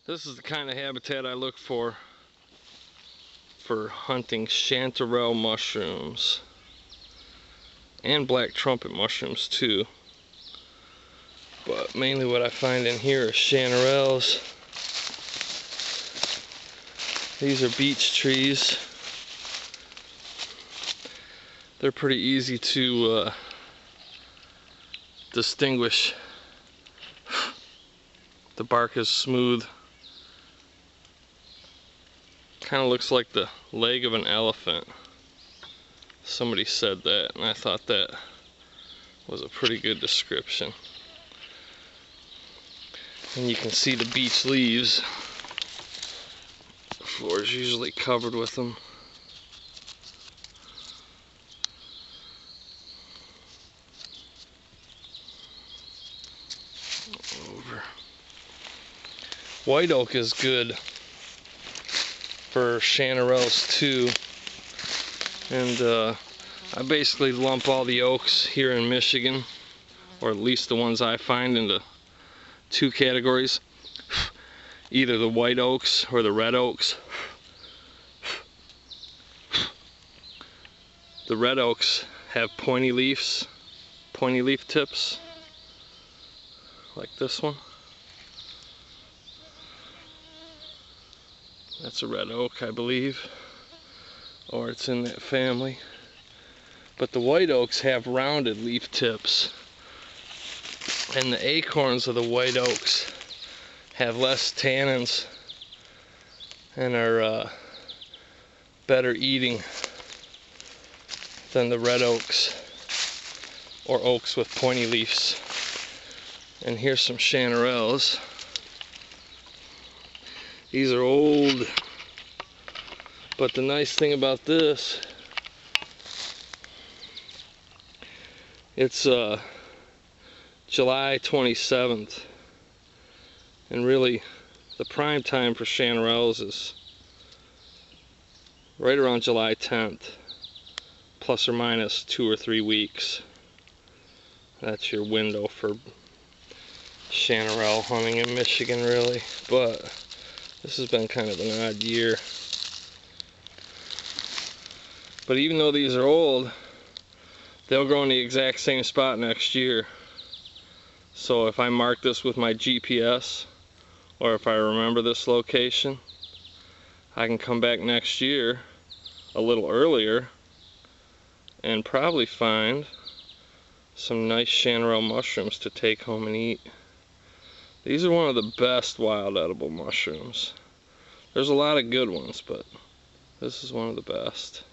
This is the kind of habitat I look for hunting chanterelle mushrooms and black trumpet mushrooms too. But mainly what I find in here is chanterelles. These are beech trees. They're pretty easy to distinguish. The bark is smooth. Kind of looks like the leg of an elephant. Somebody said that, and I thought that was a pretty good description. And you can see the beech leaves. The floor is usually covered with them. Over. White oak is good for chanterelles too, and I basically lump all the oaks here in Michigan, or at least the ones I find, into two categories: either the white oaks or the red oaks. The red oaks have pointy leaf tips, like this one. That's a red oak, I believe, or it's in that family. But the white oaks have rounded leaf tips, and the acorns of the white oaks have less tannins and are better eating than the red oaks or oaks with pointy leaves. And here's some chanterelles. These are old, but the nice thing about this, it's July 27th, and really the prime time for chanterelles is right around July 10th, plus or minus 2 or 3 weeks. That's your window for chanterelle hunting in Michigan, really. But this has been kind of an odd year. But even though these are old, they'll grow in the exact same spot next year. So if I mark this with my GPS, or if I remember this location, I can come back next year a little earlier and probably find some nice chanterelle mushrooms to take home and eat. These are one of the best wild edible mushrooms. There's a lot of good ones, but this is one of the best.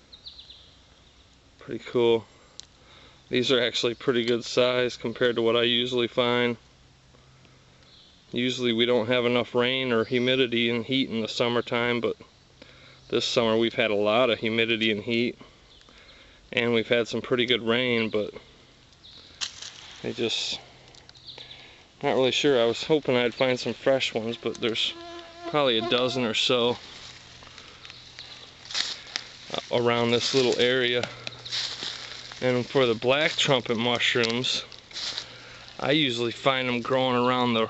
Pretty cool. These are actually pretty good size compared to what I usually find. Usually we don't have enough rain or humidity and heat in the summertime, but this summer we've had a lot of humidity and heat, and we've had some pretty good rain, but they just, not really sure. I was hoping I'd find some fresh ones, but there's probably a dozen or so around this little area. And for the black trumpet mushrooms, I usually find them growing around the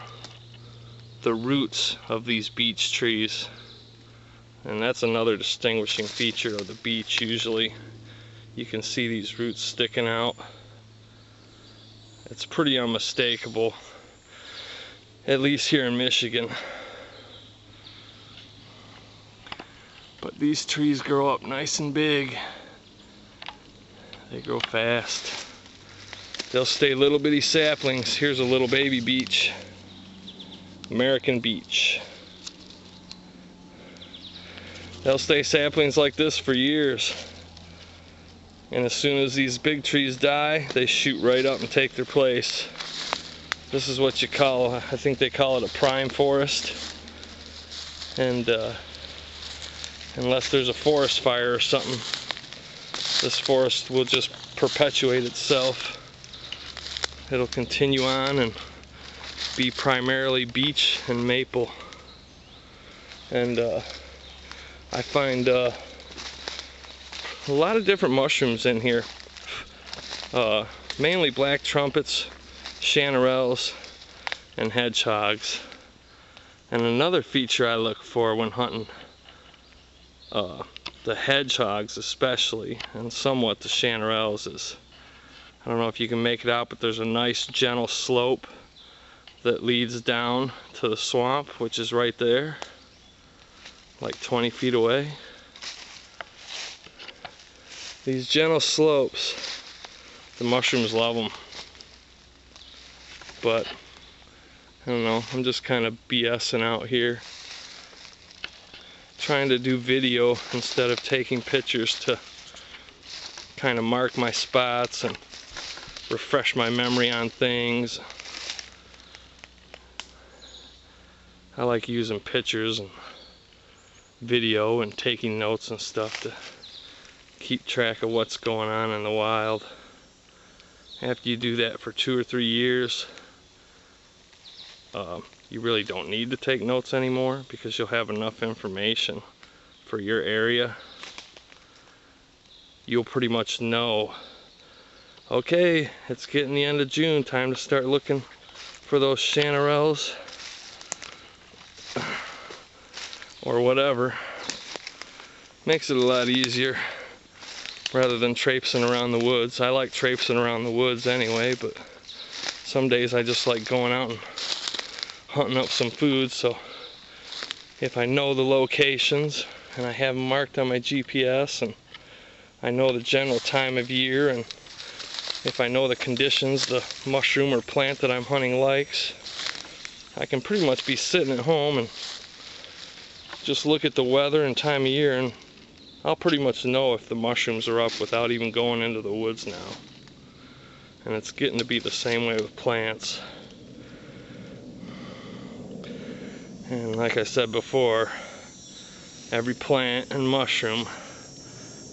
roots of these beech trees. And that's another distinguishing feature of the beech. Usually you can see these roots sticking out. It's pretty unmistakable, at least here in Michigan. But these trees grow up nice and big. They grow fast. They'll stay little bitty saplings. Here's a little baby beech. American beech. They'll stay saplings like this for years. And as soon as these big trees die, they shoot right up and take their place. This is what you call, I think they call it a prime forest. And unless there's a forest fire or something, this forest will just perpetuate itself. It'll continue on and be primarily beech and maple. And I find a lot of different mushrooms in here. Mainly black trumpets, chanterelles, and hedgehogs. And another feature I look for when hunting the hedgehogs especially, and somewhat the chanterelles, is, I don't know if you can make it out, but there's a nice gentle slope that leads down to the swamp, which is right there, like 20 feet away. These gentle slopes, the mushrooms love them. But I don't know, I'm just kind of BSing out here, trying to do video instead of taking pictures to kind of mark my spots and refresh my memory on things. I like using pictures and video and taking notes and stuff to keep track of what's going on in the wild. After you do that for 2 or 3 years, you really don't need to take notes anymore, because you'll have enough information for your area. You'll pretty much know, okay, it's getting the end of June, time to start looking for those chanterelles or whatever. Makes it a lot easier rather than traipsing around the woods. I like traipsing around the woods anyway, but some days I just like going out and hunting up some food. So if I know the locations and I have them marked on my GPS, and I know the general time of year, and if I know the conditions the mushroom or plant that I'm hunting likes, I can pretty much be sitting at home and just look at the weather and time of year, and I'll pretty much know if the mushrooms are up without even going into the woods now. And it's getting to be the same way with plants. And like I said before, every plant and mushroom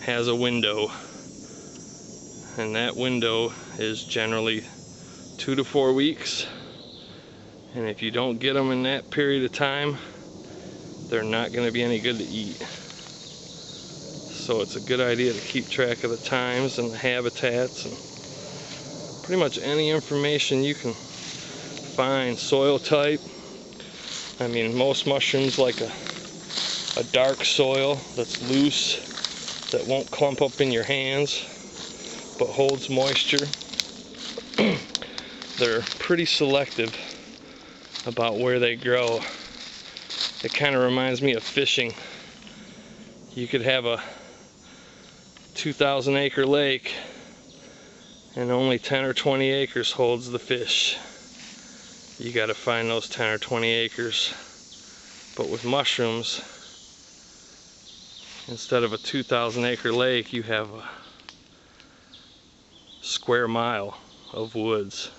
has a window, and that window is generally 2 to 4 weeks, and if you don't get them in that period of time, they're not going to be any good to eat. So it's a good idea to keep track of the times and the habitats and pretty much any information you can find. Soil type, I mean, most mushrooms like a dark soil that's loose, that won't clump up in your hands but holds moisture. They're pretty selective about where they grow. It kind of reminds me of fishing. You could have a 2,000 acre lake and only 10 or 20 acres holds the fish. You got to find those 10 or 20 acres. But with mushrooms, instead of a 2,000 acre lake, you have a square mile of woods.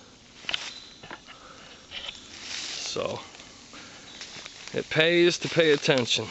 So it pays to pay attention.